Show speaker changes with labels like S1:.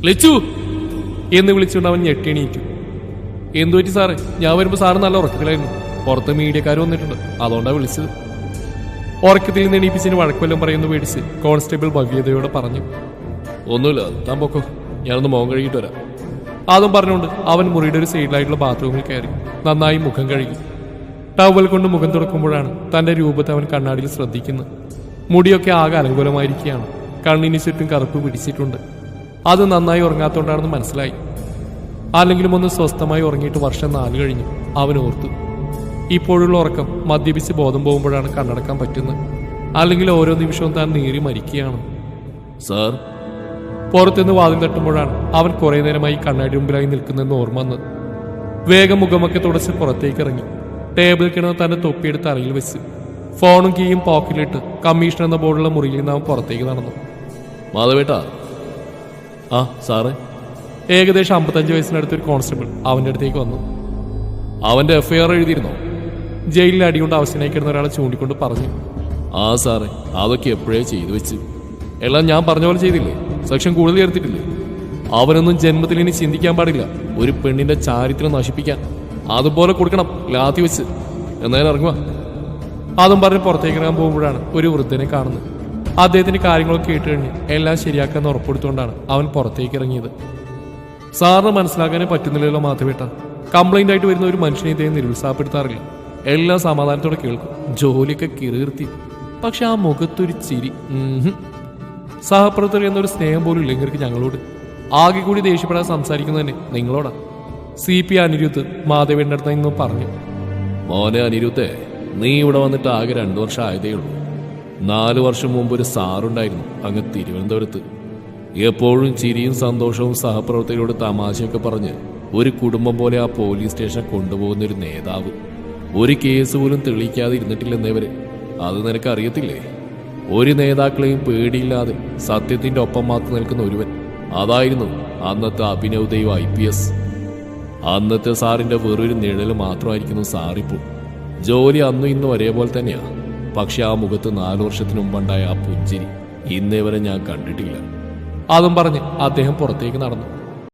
S1: ലച്ചു എന്ന് വിളിച്ചുകൊണ്ട് അവൻ ഞെട്ടിയണീറ്റു. എന്തു പറ്റി സാറേ? ഞാൻ വരുമ്പോൾ സാറ് നല്ല ഉറക്കത്തിലായിരുന്നു. പുറത്ത് മീഡിയക്കാർ വന്നിട്ടുണ്ട്, അതുകൊണ്ടാണ് വിളിച്ചത്. ഉറക്കത്തിൽ നിന്ന് എണീപ്പിച്ചിന് വഴക്കുവല്ലം പറയുന്നു പേടിച്ച് കോൺസ്റ്റബിൾ ഭവ്യതയോടെ പറഞ്ഞു. ഒന്നുമില്ല, താൻ പൊക്കോ, ഞാനൊന്ന് മോൻ കഴുകിയിട്ട് വരാം. അതും പറഞ്ഞുകൊണ്ട് അവൻ മുറിയുടെ ഒരു സൈഡിലായിട്ടുള്ള ബാത്റൂമിൽ കയറി നന്നായി മുഖം കഴുകി. ടവൽ കൊണ്ട് മുഖം തുടക്കുമ്പോഴാണ് തന്റെ രൂപത്തെ അവൻ കണ്ണാടിയിൽ ശ്രദ്ധിക്കുന്നത്. മുടിയൊക്കെ ആകെ അലങ്കോലമായിരിക്കുകയാണ്. കണ്ണിന് ചുറ്റും കറുപ്പ് പിടിച്ചിട്ടുണ്ട്. അത് നന്നായി ഉറങ്ങാത്തോണ്ടാണെന്ന് മനസ്സിലായി. അല്ലെങ്കിലും ഒന്ന് സ്വസ്ഥമായി ഉറങ്ങിയിട്ട് വർഷം 4 കഴിഞ്ഞു. അവൻ ഓർത്തു, ഇപ്പോഴുള്ള ഉറക്കം മദ്യപിച്ച് ബോധം പോകുമ്പോഴാണ് കണ്ണടക്കാൻ പറ്റുന്നത്. അല്ലെങ്കിൽ ഓരോ നിമിഷവും താൻ നീറി മരിക്കുകയാണ്. സാർ, പുറത്തുനിന്ന് വാതിൽ തട്ടുമ്പോഴാണ് അവൻ കുറെ നേരമായി കണ്ണാടി മുമ്പിലായി നിൽക്കുന്നതെന്ന് ഓർമ്മ വന്നത്. വേഗം മുഖമൊക്കെ തുടച്ച് പുറത്തേക്ക് ഇറങ്ങി. ടേബിളിൽ കിടന്ന് തന്റെ തൊപ്പിയെടുത്ത് അറയിൽ വെച്ച് ഫോണും കീയും പോക്കറ്റിലിട്ട് കമ്മീഷൻ എന്ന ബോർഡുള്ള മുറിയിൽ നിന്ന് അവൻ പുറത്തേക്ക് നടന്നു. മാധവേട്ടാ. ആ സാറേ. ഏകദേശം 55 വയസ്സിനടുത്തൊരു കോൺസ്റ്റബിൾ അവൻ്റെ അടുത്തേക്ക് വന്നു. അവന്റെ FIR എഴുതിയിരുന്നോ? ജയിലിൽ അടികൊണ്ട് അവസ്ഥനായി കിടന്ന ഒരാളെ ചൂണ്ടിക്കൊണ്ട് പറഞ്ഞു. ആ സാറേ, അതൊക്കെ എപ്പോഴേ ചെയ്തു വെച്ച്. എല്ലാം ഞാൻ പറഞ്ഞ പോലെ ചെയ്തില്ലേ? സെക്ഷൻ കൂടുതൽ ചേർത്തിട്ടില്ലേ? അവനൊന്നും ജന്മത്തിൽ ഇനി ചിന്തിക്കാൻ പാടില്ല ഒരു പെണ്ണിന്റെ ചാരിത്രം നശിപ്പിക്കാൻ. അതുപോലെ കൊടുക്കണം ലാത്തി വെച്ച്. എന്നാലും ഇറങ്ങുക. അതും പറഞ്ഞ് പുറത്തേക്ക് ഇറങ്ങാൻ പോകുമ്പോഴാണ് ഒരു വൃദ്ധനെ കാണുന്നത്. അദ്ദേഹത്തിന്റെ കാര്യങ്ങളൊക്കെ കേട്ട് കഴിഞ്ഞ് എല്ലാം ശരിയാക്കാന്ന് ഉറപ്പെടുത്തുകൊണ്ടാണ് അവൻ പുറത്തേക്ക് ഇറങ്ങിയത്. സാറിന് മനസ്സിലാക്കാനേ പറ്റുന്നില്ലല്ലോ മാധവേട്ട. കംപ്ലൈന്റ് ആയിട്ട് വരുന്ന ഒരു മനുഷ്യനെ ഇദ്ദേഹം നിരുത്സാഹപ്പെടുത്താറില്ല. എല്ലാം സമാധാനത്തോടെ കേൾക്കും. ജോലിയൊക്കെ കിറീർത്തി. പക്ഷെ ആ മുഖത്തൊരു ചിരി. സഹപ്രവർത്തകർ എന്നൊരു സ്നേഹം പോലും ഇല്ലെങ്കിൽ ഞങ്ങളോട്. ആകെ കൂടി ദേഷ്യപ്പെടാൻ സംസാരിക്കുന്നത് തന്നെ നിങ്ങളോടാ. CP അനിരുദ്ധ് മാധവേന്റെ അടുത്ത് നിന്നും പറഞ്ഞു. മോനെ അനിരുദ്ധേ, നീ ഇവിടെ വന്നിട്ട് ആകെ 2 വർഷം ആയതേ ഉള്ളൂ. 4 വർഷം മുമ്പ് ഒരു സാറുണ്ടായിരുന്നു അങ്ങ് തിരുവനന്തപുരത്ത്. എപ്പോഴും ചിരിയും സന്തോഷവും സഹപ്രവർത്തകരോട് തമാശയൊക്കെ പറഞ്ഞ് ഒരു കുടുംബം പോലെ ആ പോലീസ് സ്റ്റേഷൻ കൊണ്ടുപോകുന്നൊരു നേതാവ്. ഒരു കേസ് പോലും തെളിയിക്കാതെ ഇരുന്നിട്ടില്ലെന്നവര്. അത് നിനക്ക് അറിയത്തില്ലേ? ഒരു നേതാക്കളെയും പേടിയില്ലാതെ സത്യത്തിന്റെ ഒപ്പം മാത്രം നിൽക്കുന്ന ഒരുവൻ. അതായിരുന്നു അന്നത്തെ അഭിനവ് ദേവ് IPS. അന്നത്തെ സാറിന്റെ വെറൊരു നിഴല് മാത്രമായിരിക്കുന്നു സാറിപ്പോൾ. ജോലി അന്നും ഇന്നും ഒരേപോലെ തന്നെയാ. പക്ഷെ ആ മുഖത്ത് 4 വർഷത്തിന് മുമ്പുണ്ടായ ആ പുഞ്ചിരി ഇന്നേ വരെ ഞാൻ കണ്ടിട്ടില്ല. അതും പറഞ്ഞ് അദ്ദേഹം പുറത്തേക്ക് നടന്നു.